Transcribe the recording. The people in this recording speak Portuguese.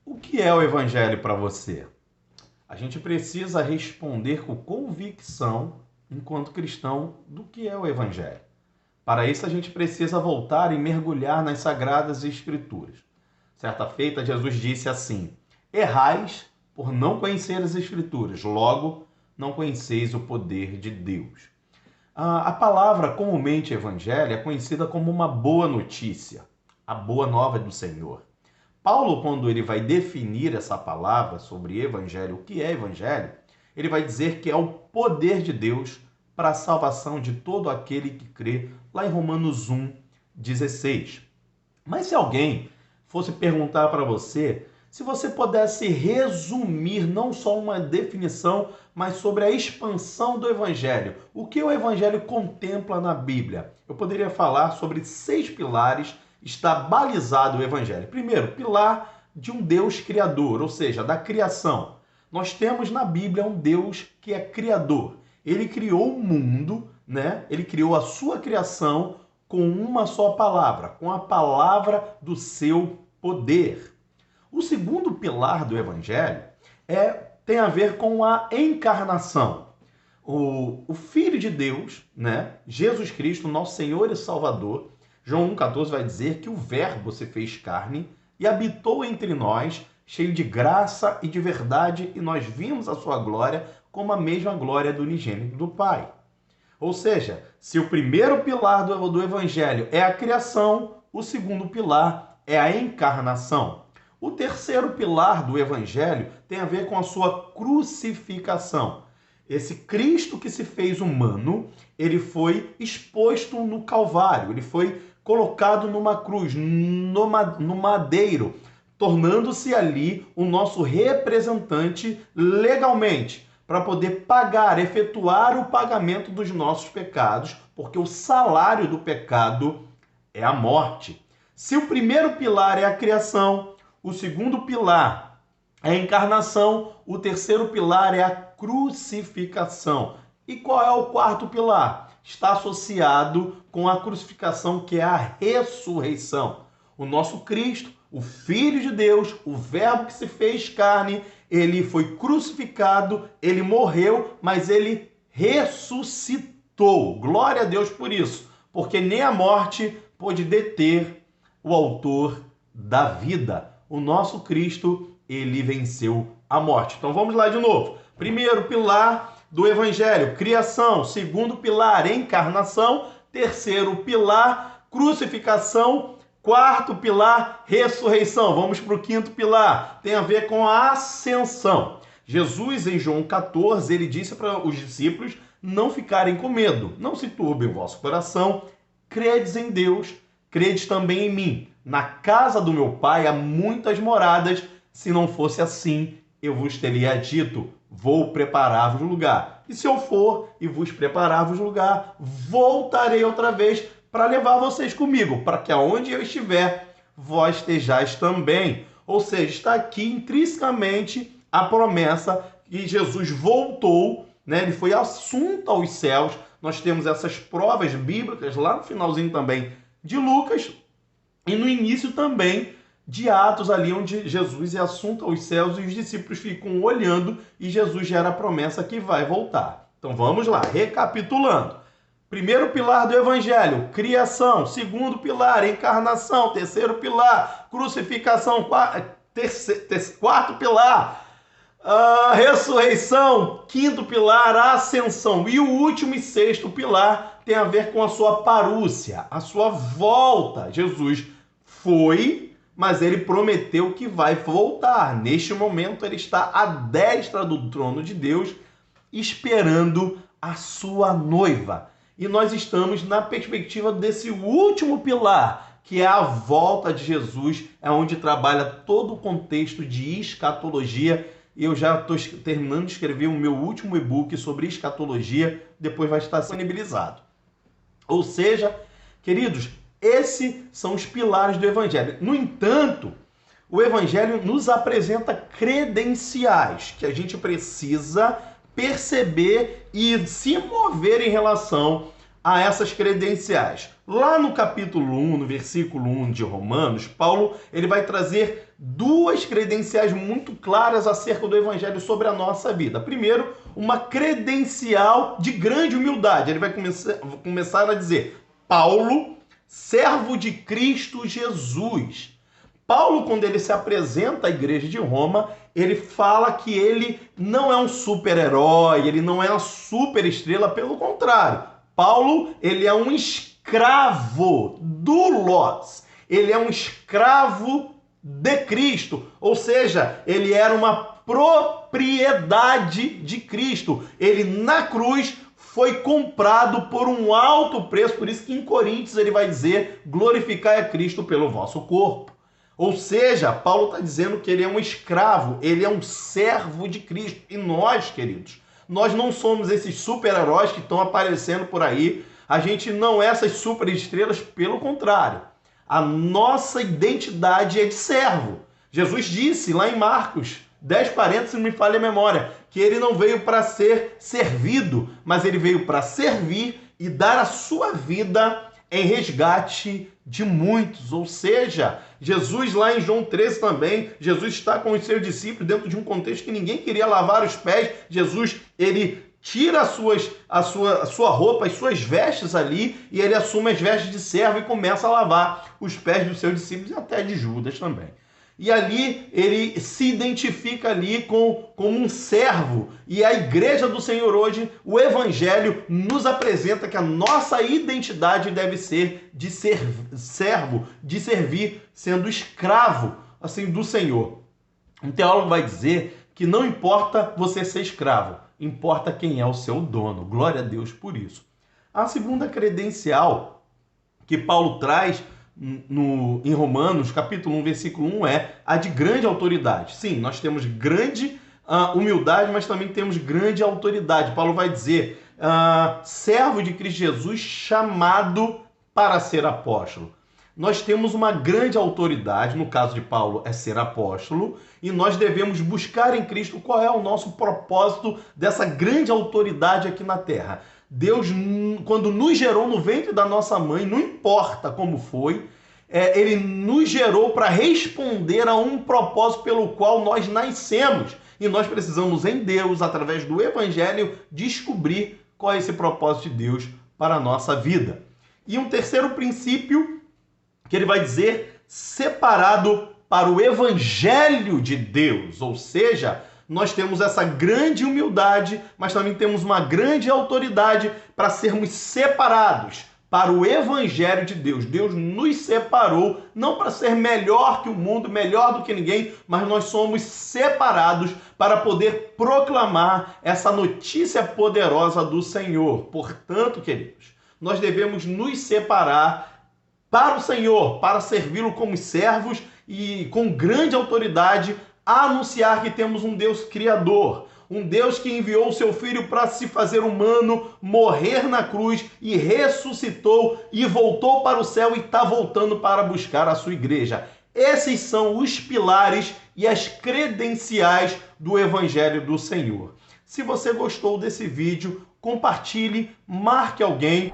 O que é o Evangelho para você? A gente precisa responder com convicção, enquanto cristão, do que é o Evangelho. Para isso, a gente precisa voltar e mergulhar nas Sagradas Escrituras. Certa feita, Jesus disse assim: errais por não conhecer as Escrituras, logo não conheceis o poder de Deus. A palavra comumente Evangelho é conhecida como uma boa notícia, a boa nova do Senhor. Paulo, quando ele vai definir essa palavra sobre evangelho, o que é evangelho, ele vai dizer que é o poder de Deus para a salvação de todo aquele que crê, lá em Romanos 1:16. Mas se alguém fosse perguntar para você, se você pudesse resumir não só uma definição, mas sobre a expansão do evangelho, o que o evangelho contempla na Bíblia, eu poderia falar sobre 6 pilares. Está balizado o evangelho. Primeiro, pilar de um Deus criador, ou seja, da criação. Nós temos na Bíblia um Deus que é criador. Ele criou o mundo, né? Ele criou a sua criação com uma só palavra, com a palavra do seu poder. O segundo pilar do evangelho tem a ver com a encarnação. O Filho de Deus, né? Jesus Cristo, nosso Senhor e Salvador, João 1,14 vai dizer que o Verbo se fez carne e habitou entre nós, cheio de graça e de verdade, e nós vimos a sua glória como a mesma glória do unigênito do Pai. Ou seja, se o primeiro pilar do Evangelho é a criação, o segundo pilar é a encarnação. O terceiro pilar do Evangelho tem a ver com a sua crucificação. Esse Cristo que se fez humano, ele foi exposto no Calvário, ele foi colocado numa cruz, no madeiro, tornando-se ali o nosso representante legalmente, para poder pagar, efetuar o pagamento dos nossos pecados, porque o salário do pecado é a morte. Se o primeiro pilar é a criação, o segundo pilar é a encarnação, o terceiro pilar é a crucificação. E qual é o quarto pilar? Está associado com a crucificação, que é a ressurreição. O nosso Cristo, o Filho de Deus, o Verbo que se fez carne, ele foi crucificado, ele morreu, mas ele ressuscitou. Glória a Deus por isso, porque nem a morte pôde deter o autor da vida. O nosso Cristo, ele venceu a morte. Então vamos lá de novo. Primeiro pilar do Evangelho, criação. Segundo pilar, encarnação. Terceiro pilar, crucificação. Quarto pilar, ressurreição. Vamos para o quinto pilar. Tem a ver com a ascensão. Jesus, em João 14, ele disse para os discípulos não ficarem com medo. Não se turbe o vosso coração. Credes em Deus, credes também em mim. Na casa do meu Pai há muitas moradas. Se não fosse assim, eu vos teria dito, vou preparar-vos lugar. E se eu for e vos preparar-vos lugar, voltarei outra vez para levar vocês comigo, para que aonde eu estiver, vós estejais também. Ou seja, está aqui intrinsecamente a promessa que Jesus voltou, né? Ele foi assunto aos céus. Nós temos essas provas bíblicas lá no finalzinho também de Lucas e no início também de Atos, ali onde Jesus é assunto aos céus e os discípulos ficam olhando e Jesus gera a promessa que vai voltar. Então vamos lá, recapitulando. Primeiro pilar do Evangelho, criação. Segundo pilar, encarnação. Terceiro pilar, crucificação. Quarto pilar, ressurreição. Quinto pilar, ascensão. E o último e sexto pilar tem a ver com a sua parúcia, a sua volta. Jesus foi, mas ele prometeu que vai voltar. Neste momento, ele está à destra do trono de Deus, esperando a sua noiva. E nós estamos na perspectiva desse último pilar, que é a volta de Jesus, é onde trabalha todo o contexto de escatologia. E eu já estou terminando de escrever o meu último e-book sobre escatologia, depois vai estar disponibilizado. Ou seja, queridos, esses são os pilares do Evangelho. No entanto, o Evangelho nos apresenta credenciais que a gente precisa perceber e se mover em relação a essas credenciais. Lá no capítulo 1, no versículo 1 de Romanos, Paulo ele vai trazer duas credenciais muito claras acerca do evangelho sobre a nossa vida. Primeiro, uma credencial de grande humildade. Ele vai começar a dizer: Paulo, servo de Cristo Jesus. Paulo, quando ele se apresenta à igreja de Roma, ele fala que ele não é um super-herói, ele não é uma super-estrela, pelo contrário. Paulo, ele é um escravo do Logos. Ele é um escravo de Cristo, ou seja, ele era uma propriedade de Cristo. Ele, na cruz, foi comprado por um alto preço, por isso que em Coríntios ele vai dizer: glorificai a Cristo pelo vosso corpo. Ou seja, Paulo está dizendo que ele é um escravo, ele é um servo de Cristo. E nós, queridos, nós não somos esses super-heróis que estão aparecendo por aí. A gente não é essas super-estrelas, pelo contrário. A nossa identidade é de servo. Jesus disse lá em Marcos 10:40, se não me falha a memória, que ele não veio para ser servido, mas ele veio para servir e dar a sua vida em resgate de muitos. Ou seja, Jesus lá em João 13 também, Jesus está com os seus discípulos dentro de um contexto que ninguém queria lavar os pés. Jesus, ele tira a sua roupa, as suas vestes ali, e ele assume as vestes de servo e começa a lavar os pés dos seus discípulos e até de Judas também. E ali ele se identifica ali como um servo. E a igreja do Senhor hoje, o evangelho, nos apresenta que a nossa identidade deve ser de ser servo, de servir, sendo escravo assim do Senhor. Um teólogo vai dizer que não importa você ser escravo, importa quem é o seu dono. Glória a Deus por isso. A segunda credencial que Paulo traz em Romanos, capítulo 1, versículo 1, é a de grande autoridade. Sim, nós temos grande humildade, mas também temos grande autoridade. Paulo vai dizer, servo de Cristo Jesus, chamado para ser apóstolo. Nós temos uma grande autoridade, no caso de Paulo é ser apóstolo, e nós devemos buscar em Cristo qual é o nosso propósito dessa grande autoridade aqui na terra. Deus, quando nos gerou no ventre da nossa mãe, não importa como foi, ele nos gerou para responder a um propósito pelo qual nós nascemos. E nós precisamos, em Deus, através do Evangelho, descobrir qual é esse propósito de Deus para a nossa vida. E um terceiro princípio, que ele vai dizer, separado para o Evangelho de Deus, ou seja, nós temos essa grande humildade, mas também temos uma grande autoridade para sermos separados para o Evangelho de Deus. Deus nos separou, não para ser melhor que o mundo, melhor do que ninguém, mas nós somos separados para poder proclamar essa notícia poderosa do Senhor. Portanto, queridos, nós devemos nos separar para o Senhor, para servi-lo como servos e com grande autoridade, anunciar que temos um Deus criador, um Deus que enviou o seu Filho para se fazer humano, morrer na cruz e ressuscitou e voltou para o céu e está voltando para buscar a sua igreja. Esses são os pilares e as credenciais do Evangelho do Senhor. Se você gostou desse vídeo, compartilhe, marque alguém.